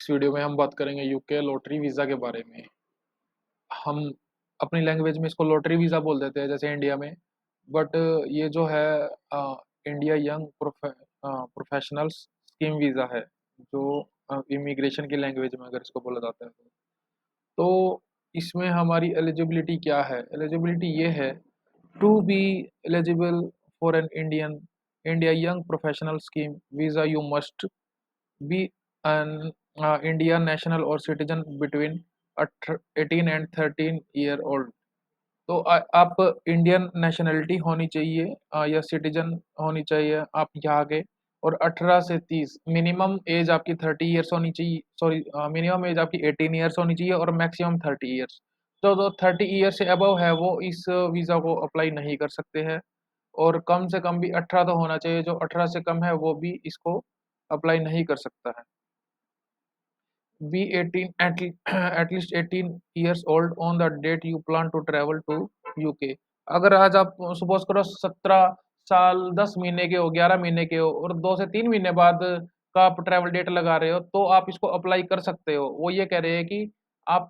इस वीडियो में हम बात करेंगे यूके लॉटरी वीज़ा के बारे में। हम अपनी लैंग्वेज में इसको लॉटरी वीज़ा बोल देते हैं जैसे इंडिया में, बट ये जो है India young professionals scheme visa है, जो इमिग्रेशन की लैंग्वेज में अगर इसको बोला जाता है तो इसमें हमारी एलिजिबिलिटी क्या है? एलिजिबिलिटी ये है, to be eligible for an India young professional scheme visa you must be an Indian national और citizen between 18 and 13 year old. तो आप इंडियन नेशनैलिटी होनी चाहिए या सिटीजन होनी चाहिए आप यहाँ के, और 18 से 30 मिनिमम एज आपकी 30 ईयर्स होनी चाहिए, सॉरी मिनिमम एज आपकी 18 ईयर्स होनी चाहिए और मैक्सिमम 30 ईयर्स। तो जो 30 ईयर से अबव है वो इस वीज़ा को अप्लाई नहीं कर सकते हैं, और कम से कम भी 18 तो होना चाहिए, जो 18 से कम है वो भी इसको अप्लाई नहीं कर सकता है। Be 18 at least 18 years old on the date you plan to travel to UK. अगर आज आप सपोज करो 17 साल 10 महीने के हो, 11 महीने के हो, और 2 से 3 महीने बाद का आप ट्रैवल डेट लगा रहे हो, तो आप इसको अप्लाई कर सकते हो। वो ये कह रहे हैं कि आप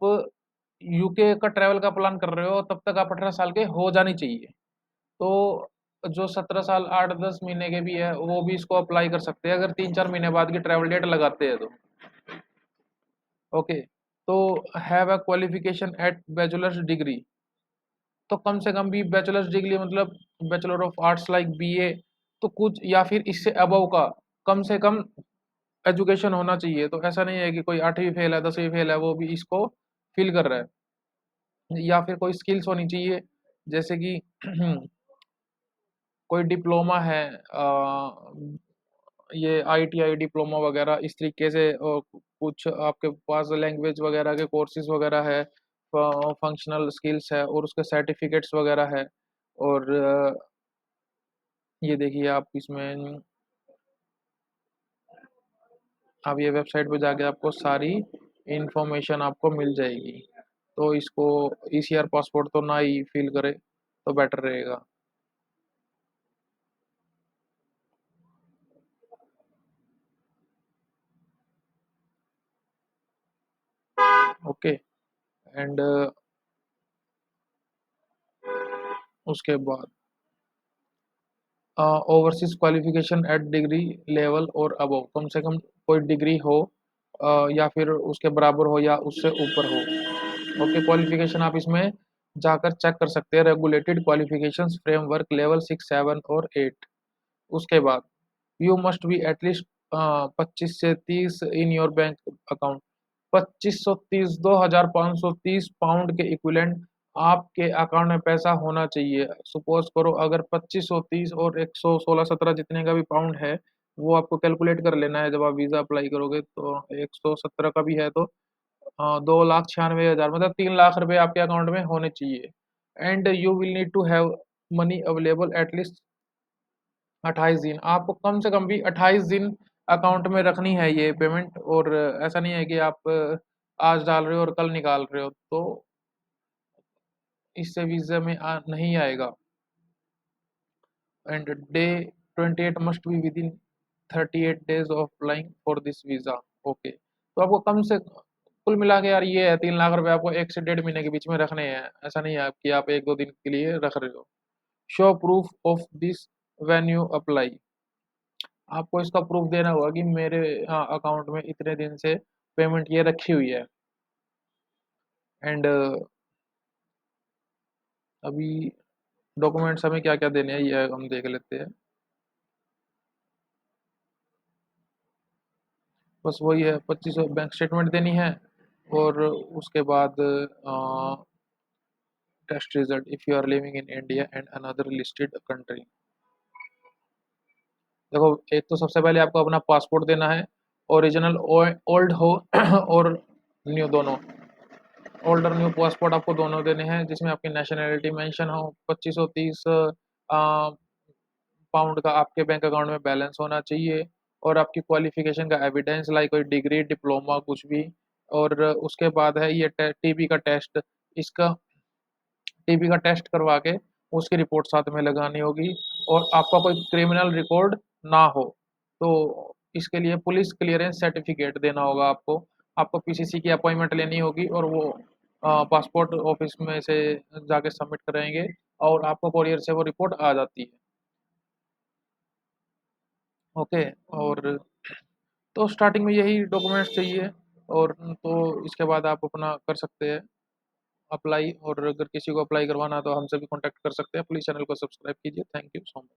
यूके का ट्रैवल का प्लान कर रहे हो तब तक आप 18 साल के हो जानी चाहिए। तो जो 17 साल 8-10 महीने के भी है वो भी इसको अप्लाई कर सकते हैं अगर 3-4 महीने बाद की ट्रैवल डेट लगाते हैं तो। ओके, तो have a qualification at bachelors degree. तो कम से कम भी बैचलर्स डिग्री मतलब bachelor of arts like BA, तो कुछ या फिर इससे अबव का कम से कम एजुकेशन होना चाहिए। तो ऐसा नहीं है कि कोई 8वीं फेल है 10वीं फेल है वो भी इसको फिल कर रहा है, या फिर कोई स्किल्स होनी चाहिए जैसे कि कोई डिप्लोमा है, ये आईटीआई डिप्लोमा वगैरह इस तरीके से, कुछ आपके पास लैंग्वेज वगैरह के कोर्सेज वगैरह है, फंक्शनल स्किल्स है और उसके सर्टिफिकेट्स वगैरह है। और ये देखिए आप इसमें, आप ये वेबसाइट पे जाके आपको सारी इंफॉर्मेशन आपको मिल जाएगी। तो इसको ईसीआर पासपोर्ट तो ना ही फिल करे तो बेटर रहेगा। ओके, एंड उसके बाद overseas qualification at degree level और अबव, कम से कम कोई डिग्री हो या फिर उसके बराबर हो या उससे ऊपर हो। ओके, क्वालिफिकेशन आप इसमें जाकर चेक कर सकते हैं, रेगुलेटेड क्वालिफिकेशंस फ्रेमवर्क लेवल 6, 7 और 8। उसके बाद यू मस्ट बी एटलीस्ट 25 से 30 in your bank account. 2530 2530 pound के इक्विवेलेंट आपके अकाउंट में पैसा होना चाहिए। सपोज करो अगर 2530 और 116-17 जितने का भी पाउंड है वो आपको कैलकुलेट कर लेना है जब आप वीज़ा अप्लाई करोगे, तो 117 का भी है तो 2,96,000 मतलब 3 लाख रुपए आपके अकाउंट में होने चाहिए। And you will need to have money available at least 28 दिन। आपको कम से कम भी 28 दिन अकाउंट में रखनी है ये पेमेंट, और ऐसा नहीं है कि आप आज डाल रहे हो और कल निकाल रहे हो, तो इससे वीज़ा में नहीं आएगा। And day 28 must be with in 38 days of applying for this visa. Okay, तो आपको कम से कुल मिला के यार ये है 3 लाख रुपए आपको 1 से 1.5 महीने के बीच में रखने हैं। ऐसा नहीं है कि आप 1-2 दिन के लिए रख रहे हो। Show proof of this when you apply. आपको इसका प्रूफ देना होगा कि मेरे अकाउंट में इतने दिन से पेमेंट ये रखी हुई है। एंड अभी डॉक्यूमेंट्स हमें क्या क्या देने हैं ये हम देख लेते हैं। बस वही है, 25 बैंक स्टेटमेंट देनी है, और उसके बाद test result if you are living in India and another listed country. देखो, एक तो सबसे पहले आपको अपना पासपोर्ट देना है, ओरिजिनल ओल्ड हो और न्यू दोनों। ओल्ड और न्यू पासपोर्ट आपको दोनों देने हैं जिसमें आपकी नेशनैलिटी मेंशन हो। 2530 पाउंड का आपके बैंक अकाउंट में बैलेंस होना चाहिए, और आपकी क्वालिफिकेशन का एविडेंस लाइक कोई डिग्री डिप्लोमा कुछ भी। और उसके बाद है ये टीबी का टेस्ट। इसका टीबी का टेस्ट करवा के उसकी रिपोर्ट साथ में लगानी होगी, और आपका कोई क्रिमिनल रिकॉर्ड ना हो। तो इसके लिए पुलिस क्लियरेंस सर्टिफिकेट देना होगा आपको। आपको पीसीसी की अपॉइंटमेंट लेनी होगी और वो पासपोर्ट ऑफिस में से जाके सबमिट कराएंगे और आपको कोरियर से वो रिपोर्ट आ जाती है। ओके। और तो स्टार्टिंग में यही डॉक्यूमेंट्स चाहिए, और तो इसके बाद आप अपना कर सकते हैं अप्लाई। और अगर किसी को अप्लाई करवाना है तो हमसे भी कांटेक्ट कर सकते हैं। प्लीज़ चैनल को सब्सक्राइब कीजिए। Thank you so much.